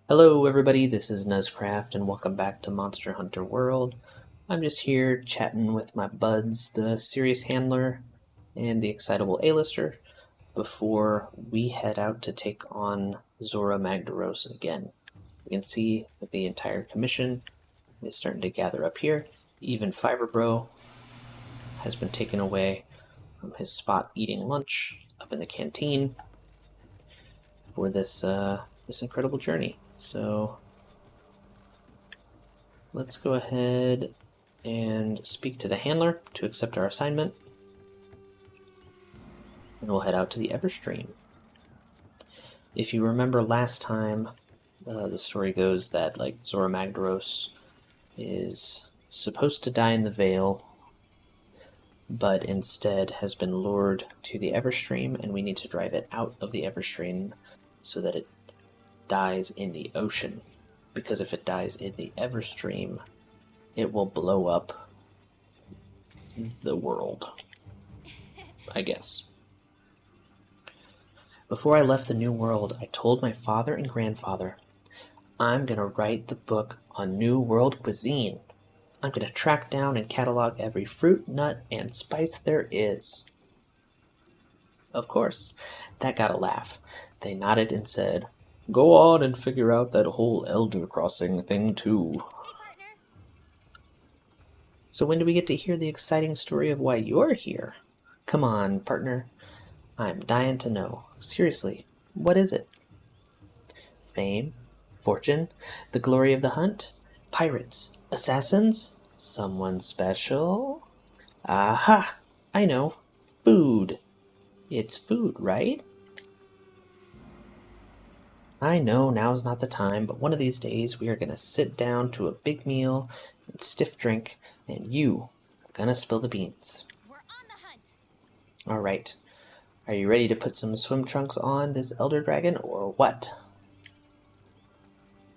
Hello everybody, this is Nuzcraft and welcome back to Monster Hunter World. I'm just here chatting with my buds, the Serious Handler and the Excitable A-Lister, before we head out to take on Zorah Magdaros again. You can see that the entire commission is starting to gather up here. Even Fiberbro has been taken away from his spot eating lunch up in the canteen for this incredible journey. So let's go ahead and speak to the handler to accept our assignment. And we'll head out to the Everstream. If you remember last time, the story goes that Zorah Magdaros is supposed to die in the Vale, but instead has been lured to the Everstream, and we need to drive it out of the Everstream so that it dies in the ocean. Because if it dies in the Everstream, it will blow up the world, I guess. Before I left the New World, I told my father and grandfather, I'm gonna write the book on New World cuisine. I'm gonna track down and catalog every fruit, nut, and spice there is. Of course, that got a laugh. They nodded and said, Go on and figure out that whole Elder Crossing thing too. So when do we get to hear the exciting story of why you're here? Come on, partner. I'm dying to know. Seriously, what is it? Fame? Fortune? The glory of the hunt? Pirates? Assassins? Someone special? Aha! I know. Food. It's food, right? I know now's not the time, but one of these days we are gonna sit down to a big meal and stiff drink, and you are gonna spill the beans. We're on the hunt. All right. Are you ready to put some swim trunks on this Elder Dragon, or what?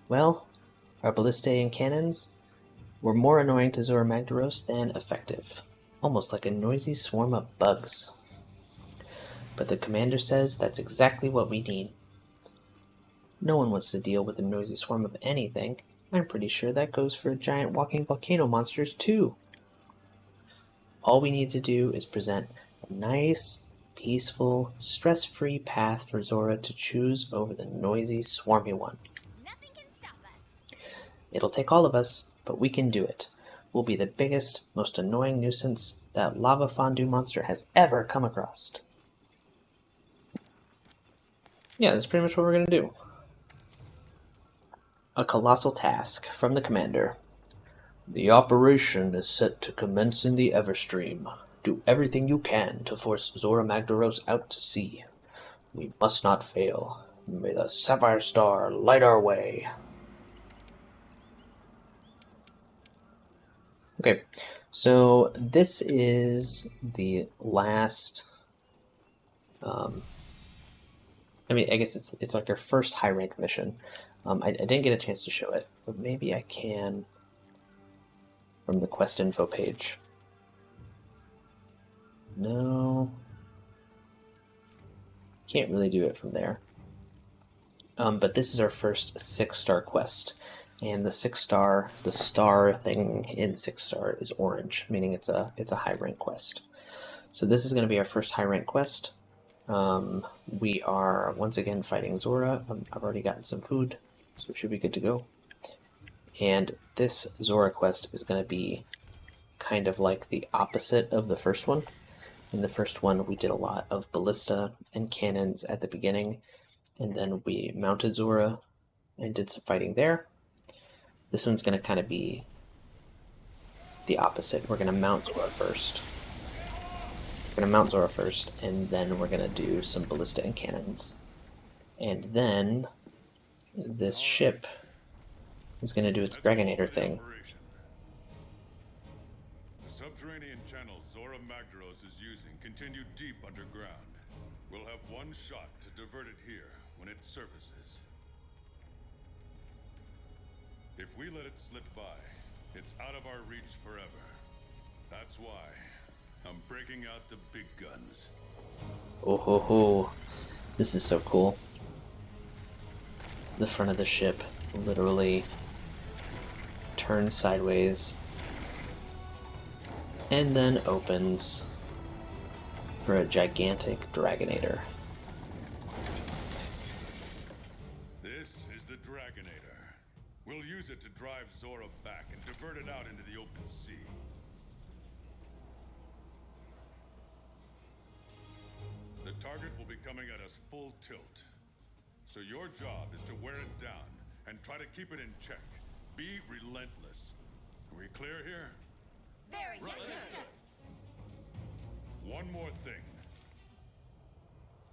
Well, our ballistae and cannons were more annoying to Zorah Magdaros than effective, almost like a noisy swarm of bugs. But the commander says that's exactly what we need. No one wants to deal with a noisy swarm of anything. I'm pretty sure that goes for giant walking volcano monsters too. All we need to do is present a nice, peaceful, stress-free path for Zorah to choose over the noisy, swarmy one. Nothing can stop us. It'll take all of us, but we can do it. We'll be the biggest, most annoying nuisance that lava fondue monster has ever come across. Yeah, that's pretty much what we're gonna do. A colossal task from the commander. The operation is set to commence in the Everstream. Do everything you can to force Zorah Magdaros out to sea. We must not fail. May the Sapphire Star light our way. Okay, so this is the last. I guess it's like our first high rank mission. I didn't get a chance to show it, but maybe I can from the quest info page. No, can't really do it from there. But this is our first 6-star quest, and the star thing in 6-star is orange, meaning it's a high rank quest. So this is going to be our first high rank quest. We are once again fighting Zorah. I've already gotten some food, so we should be good to go. And this Zorah quest is going to be kind of like the opposite of the first one. In the first one, we did a lot of ballista and cannons at the beginning, and then we mounted Zorah and did some fighting there. This one's going to kind of be the opposite. We're going to mount Zorah first. And then we're going to do some ballista and cannons. And then this ship is going to do its Dragonator thing. The subterranean channels Zorah Magdaros is using continue deep underground. We'll have one shot to divert it here when it surfaces. If we let it slip by, it's out of our reach forever. That's why I'm breaking out the big guns. Oh ho ho. This is so cool. The front of the ship literally turns sideways and then opens for a gigantic Dragonator. This is the Dragonator. We'll use it to drive Zorah back and divert it out into the open sea. The target will be coming at us full tilt. So your job is to wear it down and try to keep it in check. Be relentless. Are we clear here? Very yes, sir. One more thing.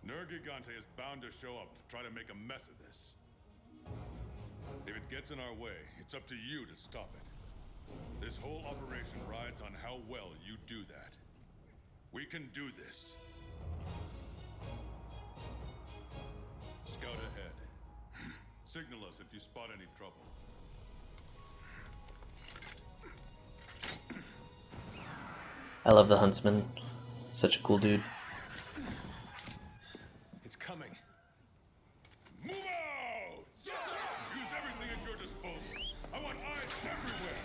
Nergigante is bound to show up to try to make a mess of this. If it gets in our way, it's up to you to stop it. This whole operation rides on how well you do that. We can do this. Scout ahead. Signal us if you spot any trouble. I love the Huntsman. Such a cool dude. It's coming. Move out! Use everything at your disposal. I want eyes everywhere.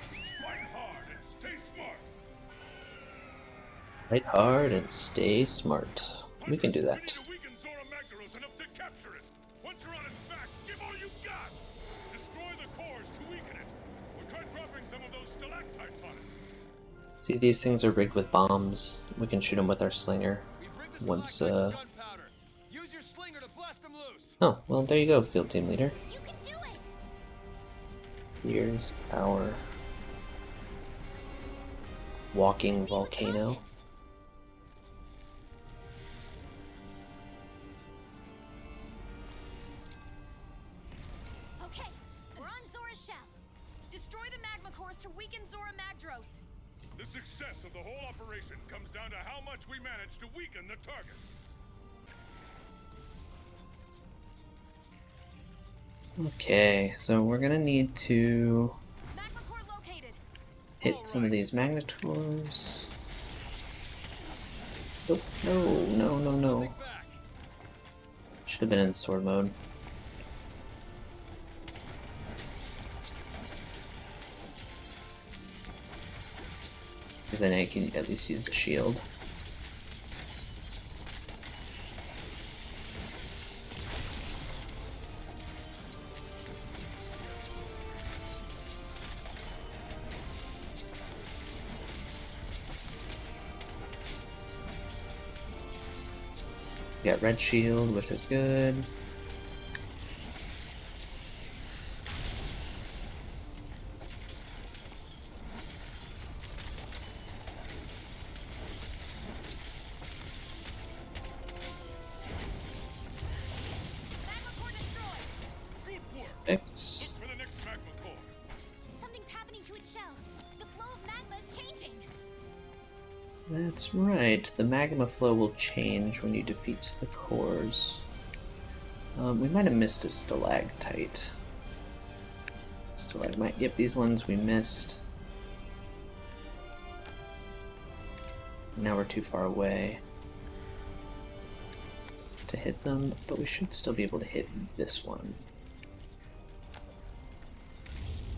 Fight hard and stay smart. Fight hard and stay smart. We can do We that. need to weaken Zorah Magdaros enough to capture it. Once you're on its back, give all you've got. Destroy the cores to weaken it. Or try dropping some of those stalactites on it. See, these things are rigged with bombs. We can shoot them with our slinger. Once, Use your slinger to blast them loose. Oh, well, there you go, field team leader. You can do it. Here's our walking volcano. Okay, we're on Zorah's shell. Destroy the magma cores to weaken Zorah Magdaros. The success of the whole operation comes down to how much we manage to weaken the target. Okay, so we're gonna need to Magma core located. hit some of these magnetors. Oh, no, no, no, no. Back. Should have been in sword mode. Because then I can at least use the shield. Got red shield, which is good. Magma core destroyed. Good work. Perfect. Look for the next magma core. Something's happening to its shell. The flow of magma is changing. That's right. The magma flow will change when you defeat the cores. We might have missed a stalactite. Stalagmite. Yep, these ones we missed. Now we're too far away to hit them, but we should still be able to hit this one.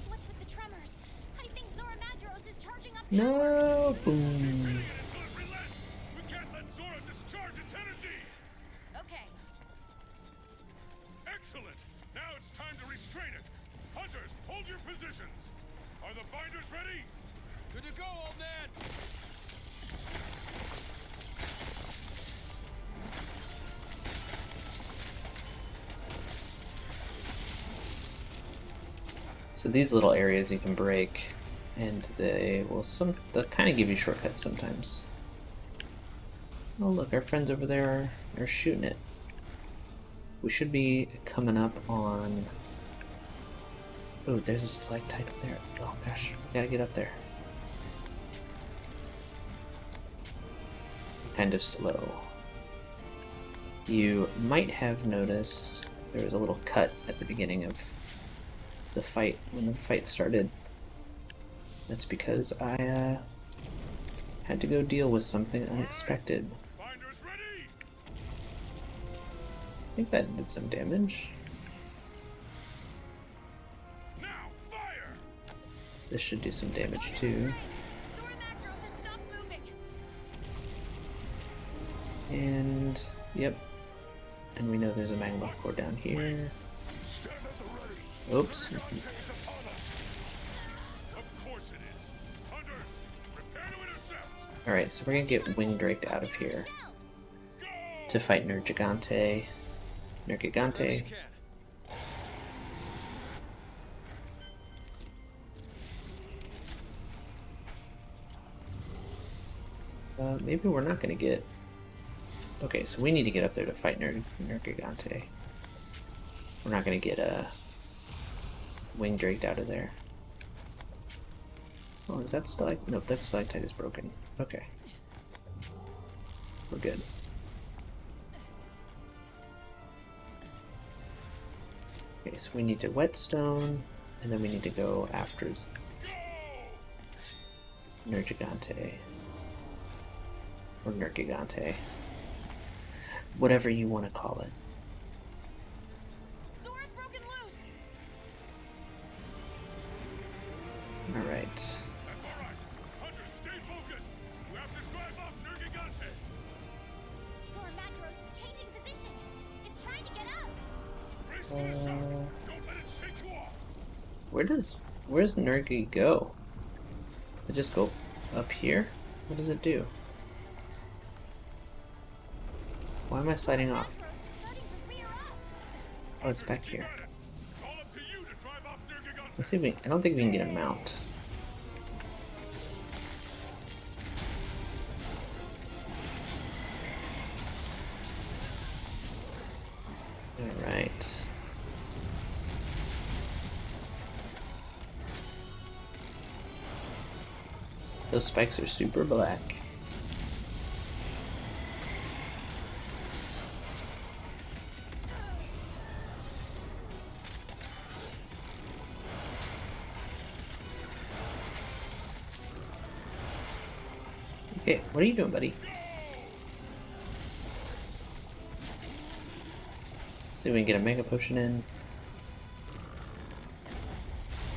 What's with the tremors? I think Zorah Magdaros is charging up. No! Boom. Until it relents. We can't let Zorah discharge its energy. Okay. Excellent. Now it's time to restrain it. Hunters, hold your positions. Are the binders ready? Good to go, old man. So these little areas you can break, and they'll kind of give you shortcuts sometimes. Oh look, our friends over there are shooting it. We should be coming up on... Oh, there's a stalactite up there. Oh gosh, we gotta get up there. Kind of slow. You might have noticed there was a little cut at the beginning of the fight, when the fight started. That's because I had to go deal with something unexpected. Binders ready. I think that did some damage. This should do some damage too. Zorah Magdaros has stopped moving. And yep. And we know there's a magma core down here. Oops. Of course it is. Hunters, prepare to intercept. Alright, so we're gonna get Wingdraked out of here to fight Nergigante. Nergigante. You can. Maybe we're not gonna get... Okay, so we need to get up there to fight Nergigante. We're not gonna get Wingdraked out of there. Oh, is that Stalactite? Nope, that Stalactite is broken. Okay. We're good. Okay, so we need to whetstone, and then we need to go after Nergigante. Or Nergigante. Whatever you want to call it. Zora's broken loose. Alright. That's all right. Hunters, stay focused. You have to drive off Nergigante. Zorah Magdaros is changing position. It's trying to get up. Brace for the shock. Don't let it shake you off. Where's Nergi go? It just go up here? What does it do? Why am I sliding off? Magdaros is starting to rear up. Oh, it's back here. It's all up to you to drive off Nergigante. Let's see if we... I don't think we can get a mount. Alright. Those spikes are super black. Okay, what are you doing, buddy? See if we can get a Mega Potion in.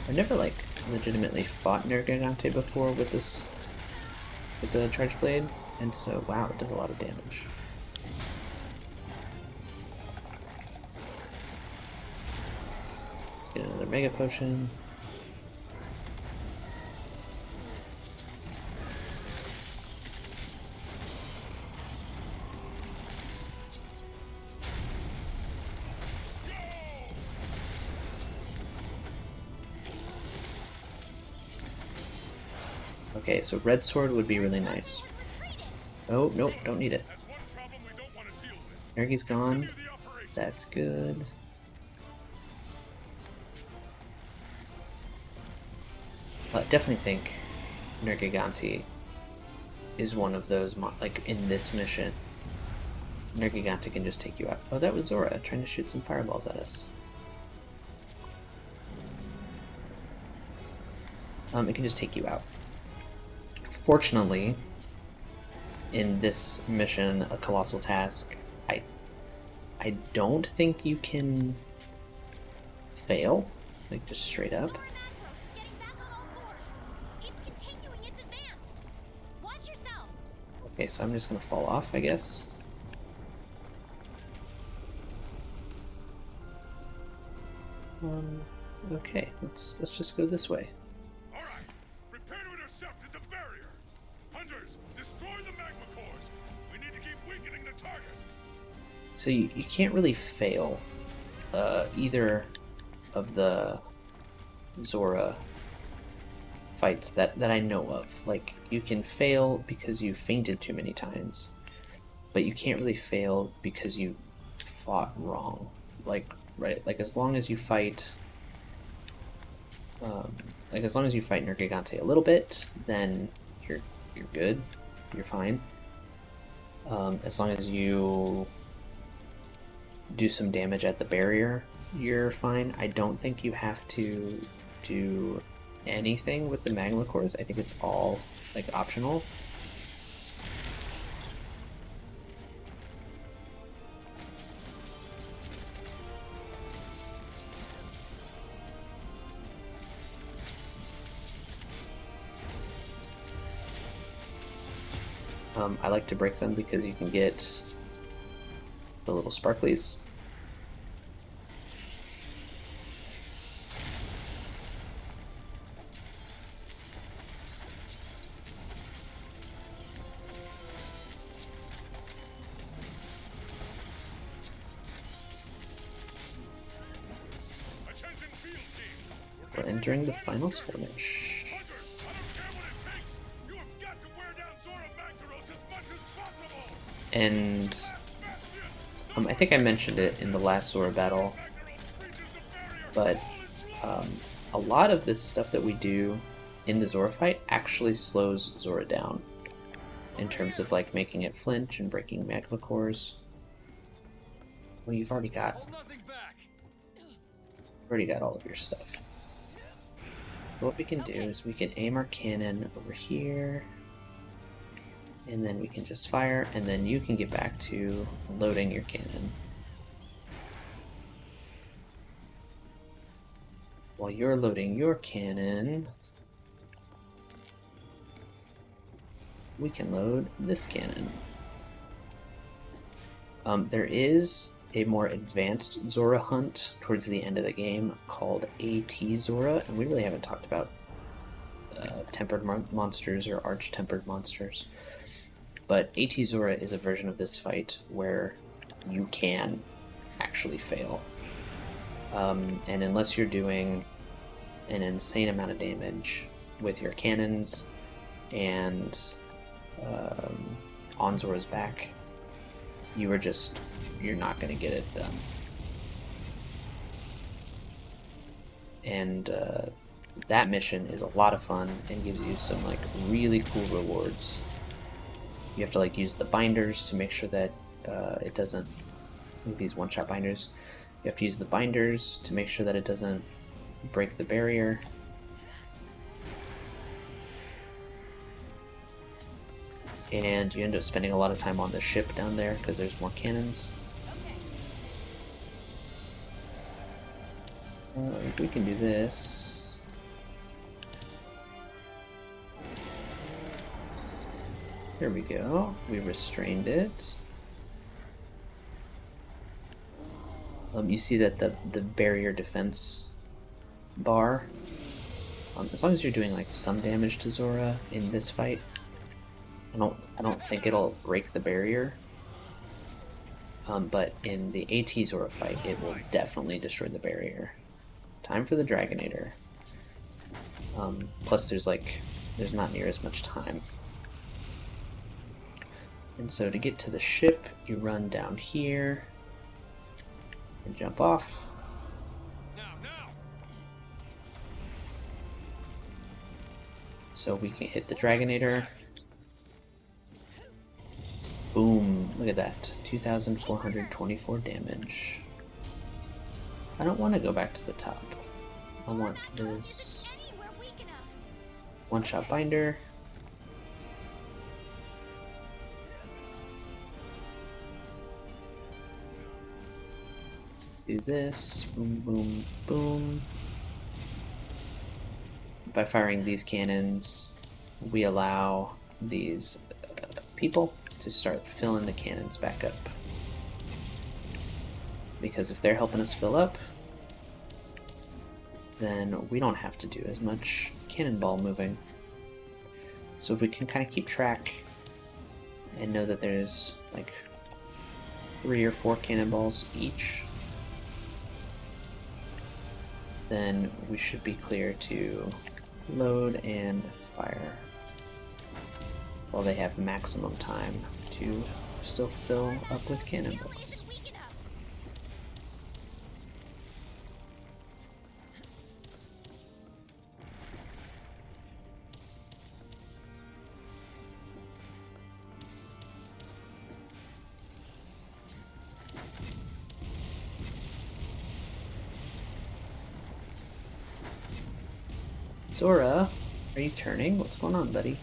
I've never, like, legitimately fought Nergigante before with this... with the Charge Blade, and so, wow, it does a lot of damage. Let's get another Mega Potion. Okay, so red sword would be really nice. Oh, nope, don't need it. That's one problem we don't want to deal with. Nergi's gone. Continue the operation. That's good. Definitely think Nergigante is one of those, like, in this mission, Nergigante can just take you out. Oh, that was Zorah trying to shoot some fireballs at us. It can just take you out. Fortunately, in this mission, a colossal task, I don't think you can fail, like just straight up. Zorah Magdaros is getting back on all fours. It's continuing its advance. Watch yourself. Okay, so I'm just gonna fall off, I guess. Okay, let's just go this way. All right. Prepare to intercept at the barrier. Hunters, destroy the magma cores. We need to keep weakening the target. So you can't really fail either of the Zorah fights that I know of. Like, you can fail because you fainted too many times, but you can't really fail because you fought wrong. Like, right, like as long as you fight Nergigante a little bit, then you're good, you're fine. As long as you do some damage at the barrier, you're fine. I don't think you have to do anything with the magma cores. I think it's all like optional. I like to break them because you can get the little sparklies. Attention field team. We're entering the final skirmish. Hunters, I don't care what it takes. You have got to wear down Zorah Magdaros as much as possible. And I think I mentioned it in the last Zorah battle, but a lot of this stuff that we do in the Zorah fight actually slows Zorah down in terms of like making it flinch and breaking magma cores. Well, you've already got Hold nothing back. all of your stuff. What we can do is we can aim our cannon over here, and then we can just fire, and then you can get back to loading your cannon. While you're loading your cannon, we can load this cannon. There is a more advanced Zorah hunt towards the end of the game called AT Zorah, and we really haven't talked about tempered monsters or arch-tempered monsters. But AT Zorah is a version of this fight where you can actually fail. And unless you're doing an insane amount of damage with your cannons and on Zorah's back, you're not going to get it done. And that mission is a lot of fun and gives you some like really cool rewards. You have to like use the binders to make sure that it doesn't, these one-shot binders, you have to use the binders to make sure that it doesn't break the barrier. And you end up spending a lot of time on the ship down there because there's more cannons. We can do this. There we go. We restrained it. You see that the barrier defense bar, as long as you're doing like some damage to Zorah in this fight, I don't think it'll break the barrier. But in the AT Zorah fight, it will definitely destroy the barrier. Time for the Dragonator. Plus there's not near as much time. And so to get to the ship, you run down here and jump off. Now. So we can hit the Dragonator. Boom, look at that, 2,424 damage. I don't want to go back to the top. I want this Anywhere weak enough. one-shot binder. Do this, boom, boom, boom. By firing these cannons, we allow these people to start filling the cannons back up. Because if they're helping us fill up, then we don't have to do as much cannonball moving. So if we can kind of keep track and know that there's like 3 or 4 cannonballs each, then we should be clear to load and fire while they have maximum time to still fill up with cannonballs. Isn't weak enough. Zorah, are you turning? What's going on, buddy?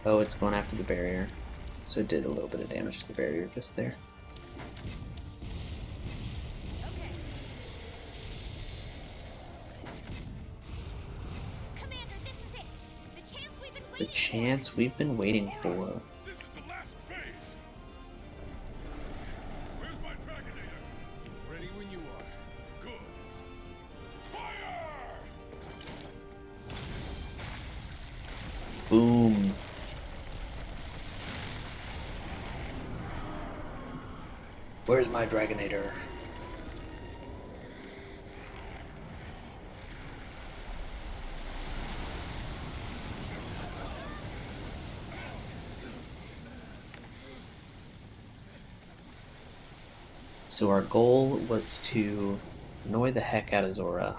Oh, it's going after the barrier. So it did a little bit of damage to the barrier just there. The chance we've been waiting for. This is the last phase. Where's my Dragonator? Ready when you are. Good. Fire! Boom. Where's my Dragonator? So our goal was to annoy the heck out of Zorah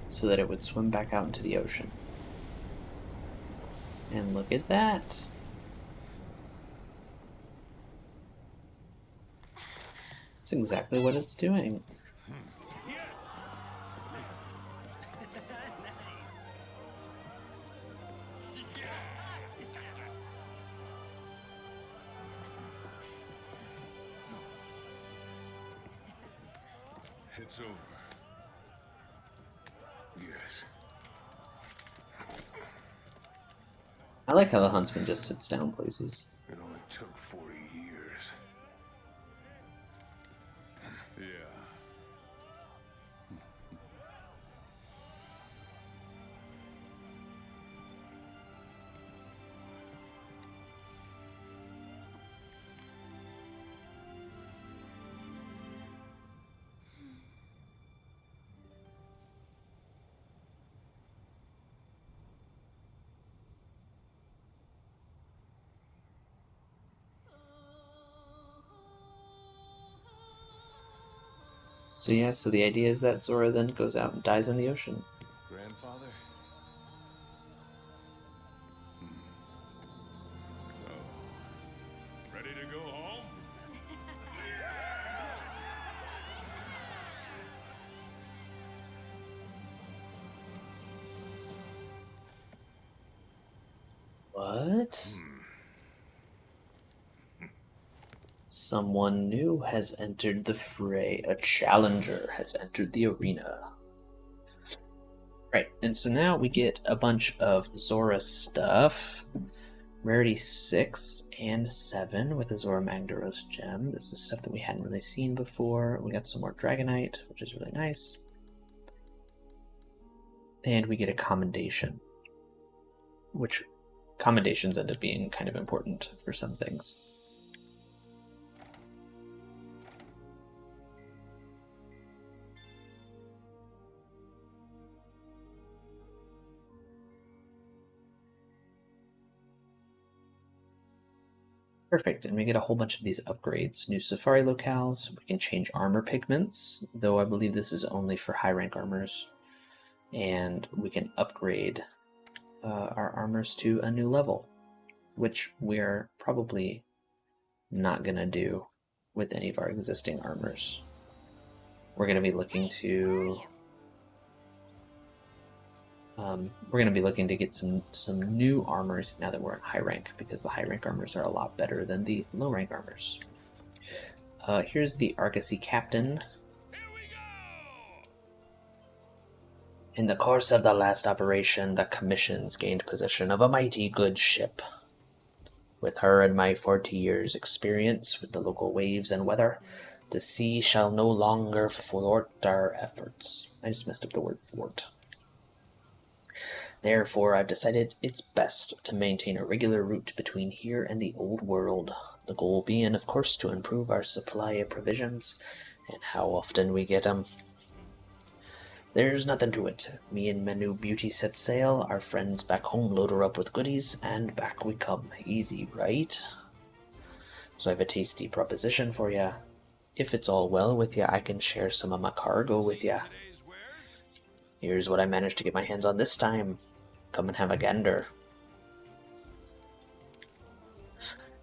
so that it would swim back out into the ocean. And look at that. That's exactly what it's doing. Nice. It's over. Yes. I like how the huntsman just sits down places. It only took 40 years. Yeah. So yeah, so the idea is that Zorah then goes out and dies in the ocean. Grandfather? So, ready to go home? What? Someone new has entered the fray. A challenger has entered the arena. Right, and so now we get a bunch of Zorah stuff. Rarity 6 and 7 with a Zorah Magdaros gem. This is stuff that we hadn't really seen before. We got some more Dragonite, which is really nice. And we get a commendation, which commendations end up being kind of important for some things. Perfect, and we get a whole bunch of these upgrades. New safari locales, we can change armor pigments, though I believe this is only for high rank armors. And we can upgrade our armors to a new level, which we're probably not going to do with any of our existing armors. We're going to be looking to... get some new armors now that we're in high rank, because the high rank armors are a lot better than the low rank armors. Here's the Argosy Captain. Here we go! In the course of the last operation, the commissions gained possession of a mighty good ship. With her and my 40 years' experience with the local waves and weather, the sea shall no longer thwart our efforts. I just messed up the word thwart. Therefore, I've decided it's best to maintain a regular route between here and the old world. The goal being, of course, to improve our supply of provisions and how often we get them. There's nothing to it. Me and my new beauty set sail, our friends back home load her up with goodies, and back we come. Easy, right? So I have a tasty proposition for ya. If it's all well with ya, I can share some of my cargo with ya. Today's wares? Here's what I managed to get my hands on this time. Come and have a gander.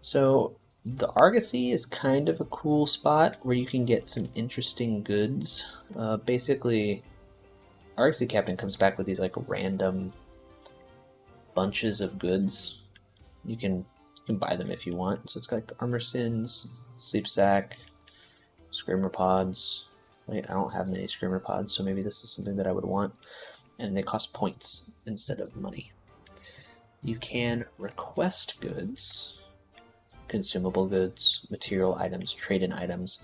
So, the Argosy is kind of a cool spot where you can get some interesting goods. Basically, Argosy Captain comes back with these like random bunches of goods. You can buy them if you want. So it's got like armor sins, sleep sack, screamer pods. I don't have many screamer pods, so maybe this is something that I would want. And they cost points instead of money. You can request goods, consumable goods, material items, trade-in items,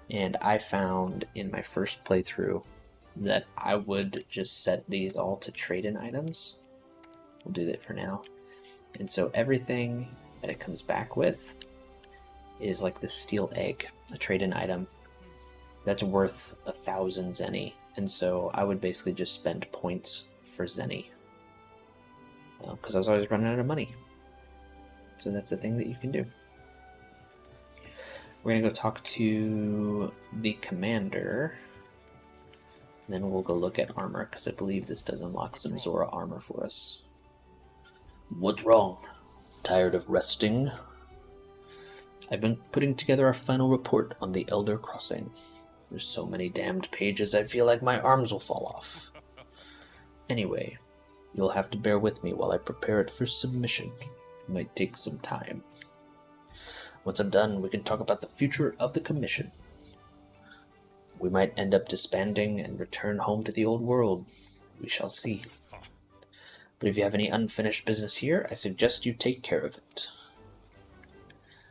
and I found in my first playthrough that I would just set these all to trade-in items. We'll do that for now. And so everything that it comes back with is like this steel egg, a trade-in item that's worth 1,000 zenny. And so I would basically just spend points for zenny because I was always running out of money. So that's a thing that you can do. We're going to go talk to the commander. And then we'll go look at armor, because I believe this does unlock some Zorah armor for us. What's wrong? Tired of resting? I've been putting together our final report on the Elder Crossing. There's so many damned pages, I feel like my arms will fall off. Anyway, you'll have to bear with me while I prepare it for submission. It might take some time. Once I'm done, we can talk about the future of the commission. We might end up disbanding and return home to the old world. We shall see. But if you have any unfinished business here, I suggest you take care of it.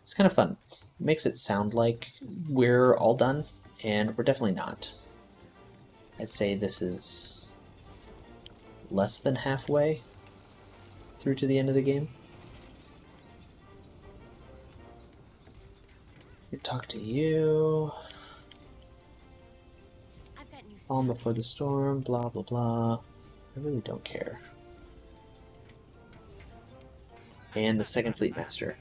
It's kind of fun. It makes it sound like we're all done, and we're definitely not. I'd say this is less than halfway through to the end of the game. We talk to you. Calm before the storm, blah blah blah. I really don't care. And the second fleet master.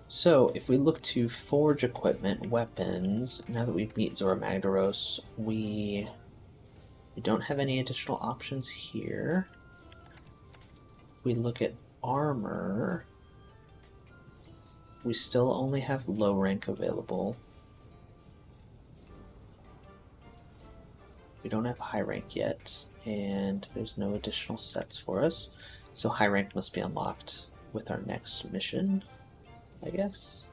So, if we look to forge equipment, weapons, now that we've beat Zorah Magdaros, we don't have any additional options here. We look at armor. We still only have low rank available. We don't have high rank yet, and there's no additional sets for us. So high rank must be unlocked with our next mission, I guess.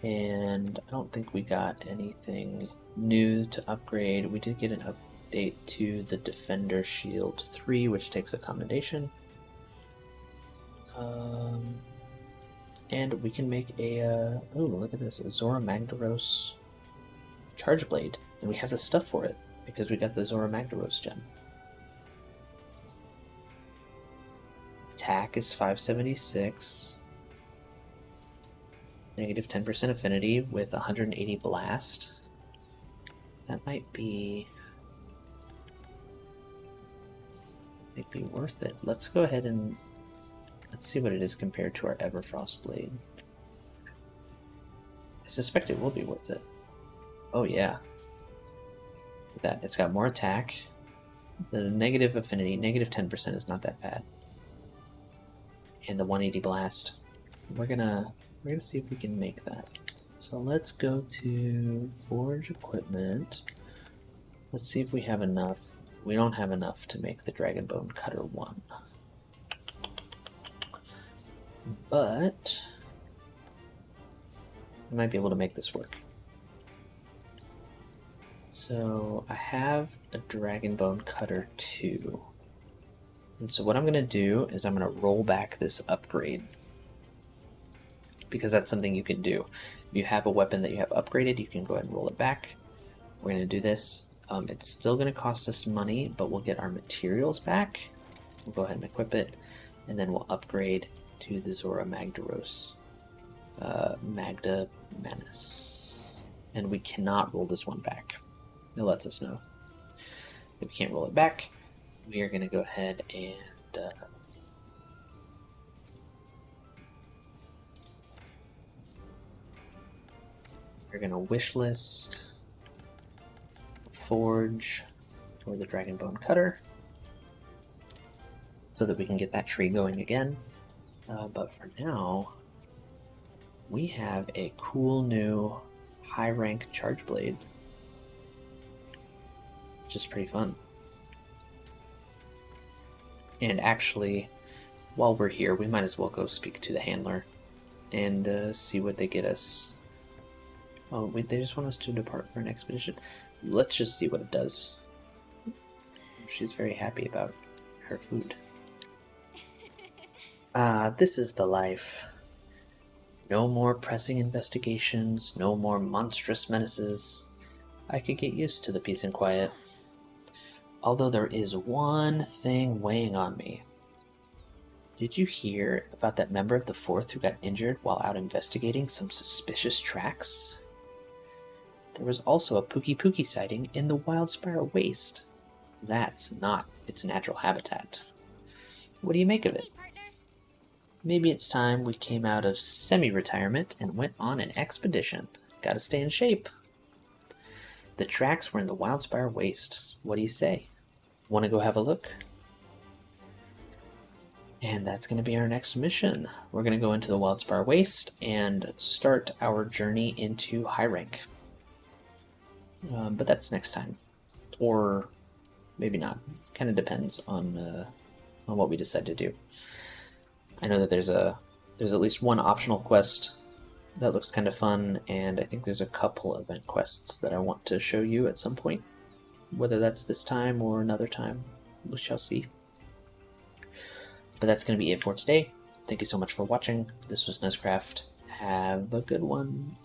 And I don't think we got anything new to upgrade. We did get an update to the Defender Shield 3, which takes a commendation. And we can make a, oh, look at this, a Zorah Magdaros Charge Blade. And we have the stuff for it, because we got the Zorah Magdaros gem. Attack is 576. Negative 10% affinity with 180 blast. That might be worth it. Let's go ahead and let's see what it is compared to our Everfrost blade. I suspect it will be worth it. Oh yeah. Look at that. It's got more attack. The negative affinity, negative 10% is not that bad. And the 180 blast. We're gonna see if we can make that. So let's go to forge equipment. Let's see if we have enough. We don't have enough to make the Dragonbone Cutter 1. But I might be able to make this work. So I have a Dragonbone Cutter 2. And so what I'm going to do is I'm going to roll back this upgrade. Because that's something you can do. If you have a weapon that you have upgraded, you can go ahead and roll it back. We're going to do this. It's still going to cost us money, but we'll get our materials back. We'll go ahead and equip it, and then we'll upgrade to the Zorah Magdaros. Magda Manus. And we cannot roll this one back. It lets us know. If we can't roll it back, we are going to go ahead and we're going to wish list forge for the Dragonbone Cutter so that we can get that tree going again. But for now, we have a cool new high rank charge blade, which is pretty fun. And actually, while we're here, we might as well go speak to the handler and see what they get us. Oh, wait, they just want us to depart for an expedition. Let's just see what it does. she's very happy about her food. This is the life. No more pressing investigations, no more monstrous menaces. I could get used to the peace and quiet. Although there is one thing weighing on me. Did you hear about that member of the 4th who got injured while out investigating some suspicious tracks? There was also a Pookie Pookie sighting in the Wildspire Waste. That's not its natural habitat. What do you make of it? Hey, partner. Maybe it's time we came out of semi-retirement and went on an expedition. Gotta stay in shape. The tracks were in the Wildspire Waste. What do you say? Want to go have a look? And that's going to be our next mission. We're going to go into the Wildspire Waste and start our journey into high rank. But that's next time. Or maybe not. Kind of depends on what we decide to do. I know that there's at least one optional quest that looks kind of fun, and I think there's a couple event quests that I want to show you at some point. Whether that's this time or another time, we shall see. But that's going to be it for today. Thank you so much for watching. This was Nuzcraft. Have a good one.